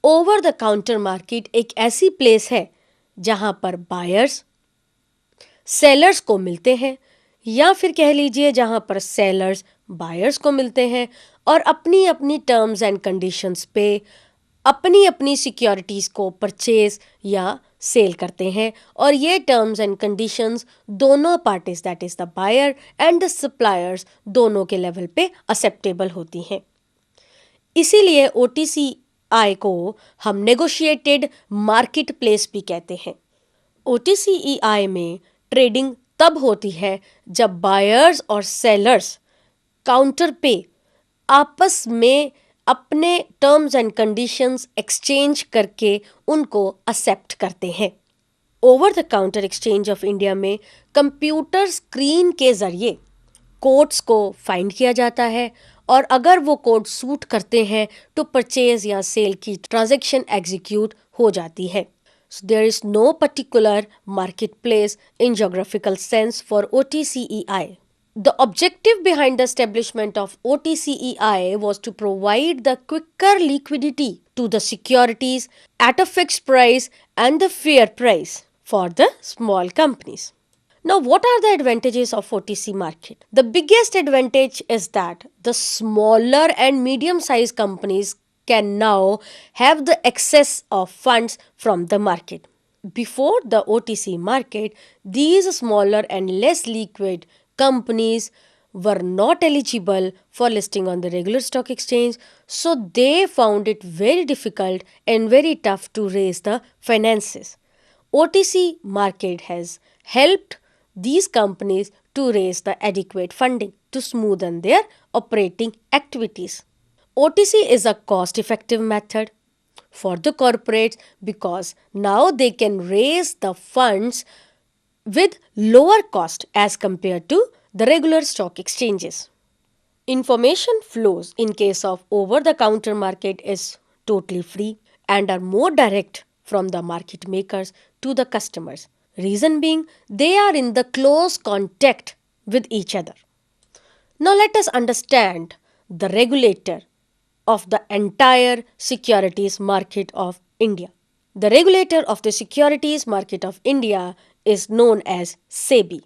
Over the counter market एक ऐसी place है जहां पर बायर्स सेलर्स को मिलते हैं, या फिर कह लीजिए जहां पर सेलर्स बायर्स को मिलते हैं और अपनी अपनी टर्म्स एंड कंडीशंस पे अपनी अपनी सिक्योरिटीज़ को परचेज या सेल करते हैं। और ये टर्म्स एंड कंडीशंस दोनों parties, that is the buyer and the suppliers, दोनों के लेवल पे एक्सेप्टेबल होती हैं। इसीलिए OTCI को हम नेगोशिएटेड मार्केट प्लेस भी कहते हैं। OTCEI में ट्रेडिंग तब होती है जब बायर्स और सेलर्स काउंटर पे आपस में अपने टर्म्स एंड कंडीशंस एक्सचेंज करके उनको एक्सेप्ट करते हैं। Over the counter exchange of India में कंप्यूटर स्क्रीन के जरिए कोड्स को फाइंड किया जाता है और अगर वो कोड सूट करते हैं तो परचेज या सेल की ट्रांजैक्शन एग्जीक्यूट हो जाती है। So there is no particular marketplace in geographical sense for OTCEI. The objective behind the establishment of OTCEI was to provide the quicker liquidity to the securities at a fixed price and the fair price for the small companies. Now, what are the advantages of OTC market? The biggest advantage is that the smaller and medium-sized companies can now have the access of funds from the market. Before the OTC market, these smaller and less liquid companies were not eligible for listing on the regular stock exchange, so they found it very difficult and very tough to raise the finances. OTC market has helped these companies to raise the adequate funding to smoothen their operating activities. OTC is a cost-effective method for the corporates because now they can raise the funds with lower cost as compared to the regular stock exchanges. Information flows in case of over-the-counter market is totally free and are more direct from the market makers to the customers. Reason being, they are in the close contact with each other. Now let us understand the regulator of the entire securities market of India. The regulator of the securities market of India is known as SEBI,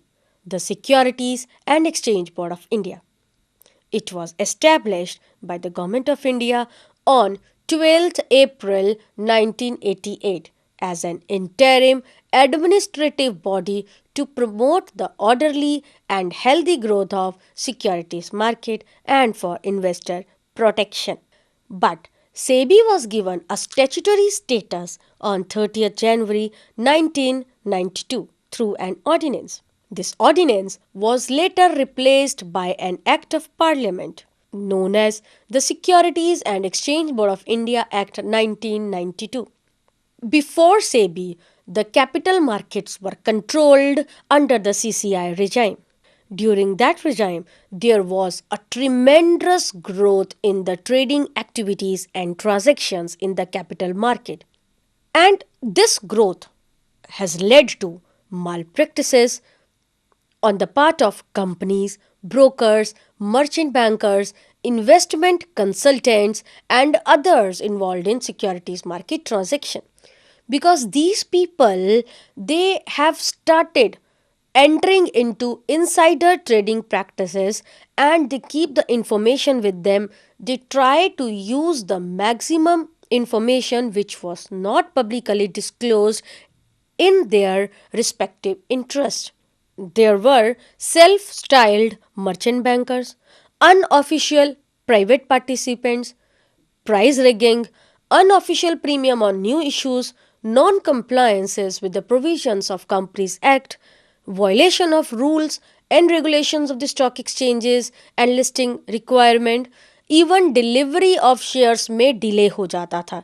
the Securities and Exchange Board of India. It was established by the Government of India on 12th April 1988 as an interim administrative body to promote the orderly and healthy growth of securities market and for investor protection. But SEBI was given a statutory status on 30th January 1992 through an ordinance. This ordinance was later replaced by an Act of Parliament known as the Securities and Exchange Board of India Act 1992. Before SEBI, the capital markets were controlled under the CCI regime. During that regime, there was a tremendous growth in the trading activities and transactions in the capital market. And this growth has led to malpractices on the part of companies, brokers, merchant bankers, investment consultants, and others involved in securities market transaction. Because these people, they have started entering into insider trading practices and they keep the information with them. They try to use the maximum information which was not publicly disclosed in their respective interest. There were self-styled merchant bankers, unofficial private participants, price rigging, unofficial premium on new issues, non-compliances with the provisions of Companies Act, violation of rules and regulations of the stock exchanges and listing requirement, even delivery of shares may delay हो जाता था.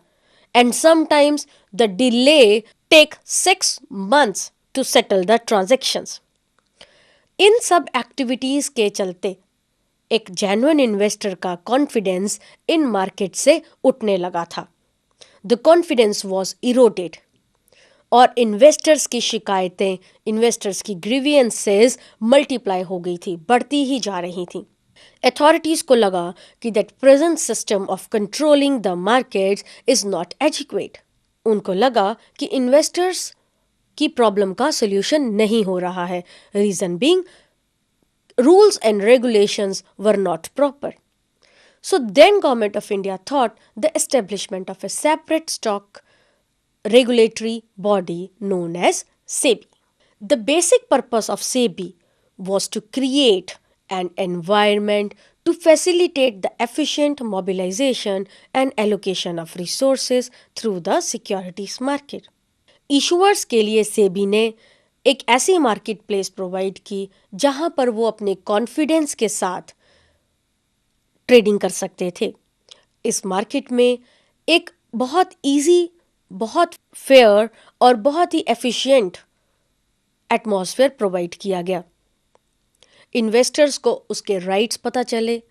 And sometimes the delay take 6 months to settle the transactions. इन सब activities के चलते एक genuine investor का confidence in market से उठने लगा था. द कॉन्फिडेंस वॉज इरोडेड और इन्वेस्टर्स की शिकायतें, इन्वेस्टर्स की ग्रीवियंसेस मल्टीप्लाई हो गई थी, बढ़ती ही जा रही थी. अथॉरिटीज को लगा कि that present system of controlling the markets is not adequate. उनको लगा कि इन्वेस्टर्स की प्रॉब्लम का सोल्यूशन नहीं हो रहा है। Reason being rules and regulations were not proper. So then Government of India thought the establishment of a separate stock regulatory body known as SEBI. The basic purpose of SEBI was to create an environment to facilitate the efficient mobilization and allocation of resources through the securities market. इशुअर्स के लिए सेबी ने एक ऐसी market place provide की जहां पर वो अपने कॉन्फिडेंस के साथ ट्रेडिंग कर सकते थे। इस मार्केट में एक बहुत इजी, बहुत फेयर और बहुत ही एफिशिएंट एटमॉस्फेयर प्रोवाइड किया गया। इन्वेस्टर्स को उसके राइट्स पता चले,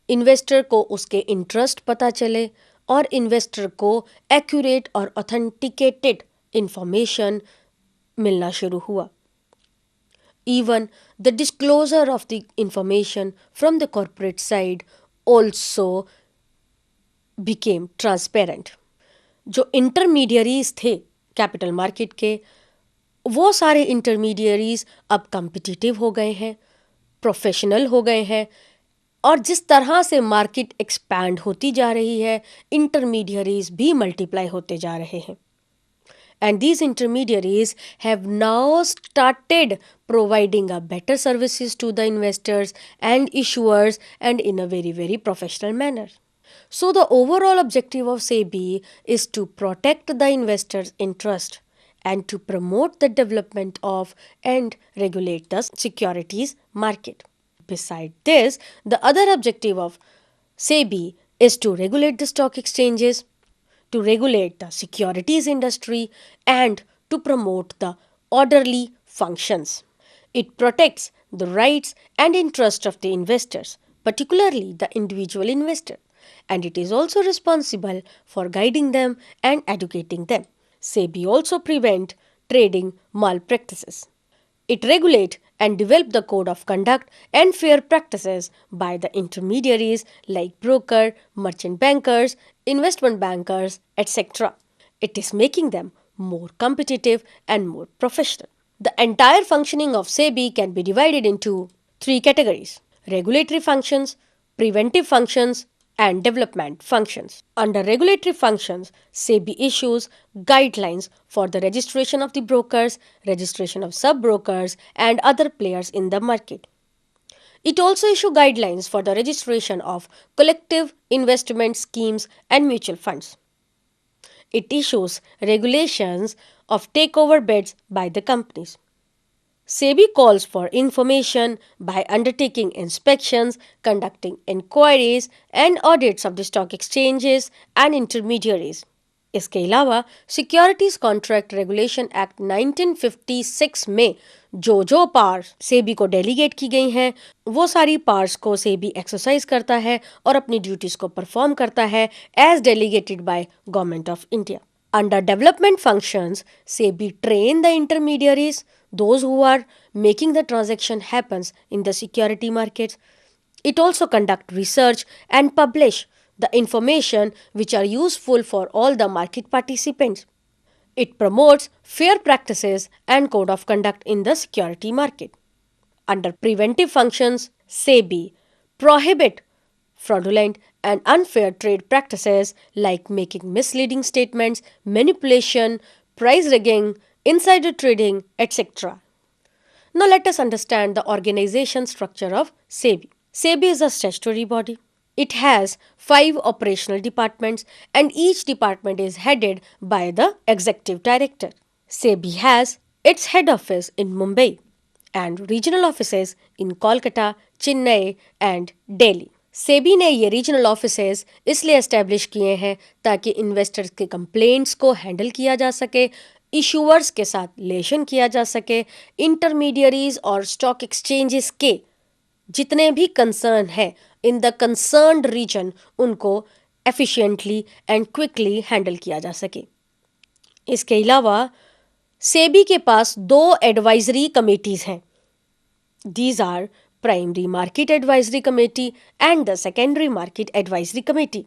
इन्वेस्टर को उसके इंटरेस्ट पता चले और इन्वेस्टर को एक्यूरेट और ऑथेंटिकेटेड इंफॉर्मेशन मिलना शुरू हुआ। Even the disclosure of the information from the corporate side also became transparent. जो इंटरमीडियरीज थे कैपिटल मार्केट के, वो सारे इंटरमीडियरीज अब कम्पिटिटिव हो गए हैं, प्रोफेशनल हो गए हैं और जिस तरह से मार्केट एक्सपैंड होती जा रही है, इंटरमीडियरीज भी मल्टीप्लाई होते जा रहे हैं। And these intermediaries have now started providing a better services to the investors and issuers and in a very, very professional manner. So the overall objective of SEBI is to protect the investors' interest and to promote the development of and regulate the securities market. Beside this, the other objective of SEBI is to regulate the stock exchanges, to regulate the securities industry, and to promote the orderly functions. It protects the rights and interests of the investors, particularly the individual investor, and it is also responsible for guiding them and educating them. SEBI also prevent trading malpractices. It regulate and develop the code of conduct and fair practices by the intermediaries like broker, merchant bankers, investment bankers, etc. It is making them more competitive and more professional. The entire functioning of SEBI can be divided into three categories: regulatory functions, preventive functions, and development functions. Under regulatory functions, SEBI issues guidelines for the registration of the brokers, registration of sub-brokers, and other players in the market. It also issues guidelines for the registration of collective investment schemes and mutual funds. It issues regulations of takeover bids by the companies. SEBI calls for information by undertaking inspections, conducting inquiries and audits of the stock exchanges and intermediaries. इसके अलावा securities contract regulation act 1956 में जो powers SEBI को delegate की गई हैं, वो सारी पावर्स को सेबी एक्सरसाइज करता है और अपनी ड्यूटीज को परफॉर्म करता है as delegated by government of India. Under development functions, SEBI train the intermediaries, those who are making the transaction happens in the security markets. It also conduct research and publish the information which are useful for all the market participants. It promotes fair practices and code of conduct in the security market. Under preventive functions, SEBI prohibit fraudulent and unfair trade practices like making misleading statements, manipulation, price rigging, insider trading, etc. Now let us understand the organization structure of SEBI. SEBI is a statutory body. It has 5 operational departments and each department is headed by the executive director. SEBI has its head office in Mumbai and regional offices in Kolkata, Chennai and Delhi. SEBI ने ये regional offices इसलिए establish किए हैं ताकि investors के complaints को handle किया जा सके, इशूअर्स के साथ रिलेशन किया जा सके, इंटरमीडियरीज और स्टॉक एक्सचेंजेस के जितने भी कंसर्न है इन द कंसर्न्ड रीजन उनको एफिशिएंटली एंड क्विकली हैंडल किया जा सके. इसके अलावा सेबी के पास 2 एडवाइजरी कमेटीज हैं. These are Primary Market Advisory Committee and the Secondary Market Advisory Committee.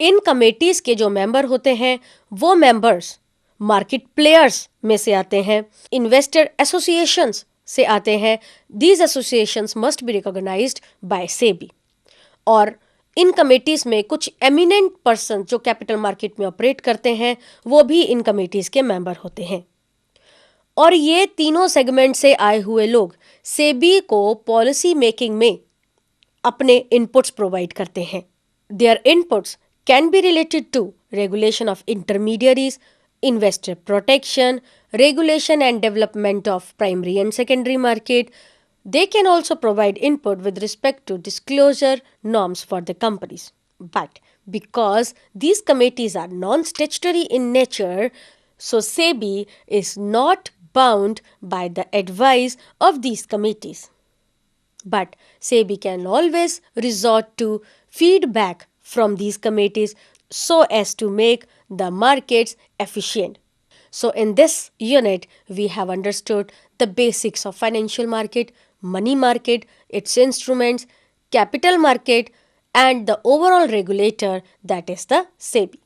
In committees के जो मेंबर होते हैं वो मेंबर्स मार्केट प्लेयर्स में से आते हैं, इन्वेस्टर एसोसिएशंस से आते हैं. These associations must be recognized by SEBI. और इन कमेटीज में कुछ एमिनेंट पर्सन जो कैपिटल मार्केट में ऑपरेट करते हैं वो भी इन कमेटीज के मेंबर होते हैं. और ये तीनों सेगमेंट से आए हुए लोग सेबी को पॉलिसी मेकिंग में अपने इनपुट्स प्रोवाइड करते हैं. Their inputs can be related to regulation of intermediaries, investor protection, regulation and development of primary and secondary market. They can also provide input with respect to disclosure norms for the companies. But because these committees are non-statutory in nature, so SEBI is not bound by the advice of these committees. But SEBI can always resort to feedback from these committees so as to make the markets efficient. So in this unit, we have understood the basics of financial market, money market, its instruments, capital market, and the overall regulator, that is the SEBI.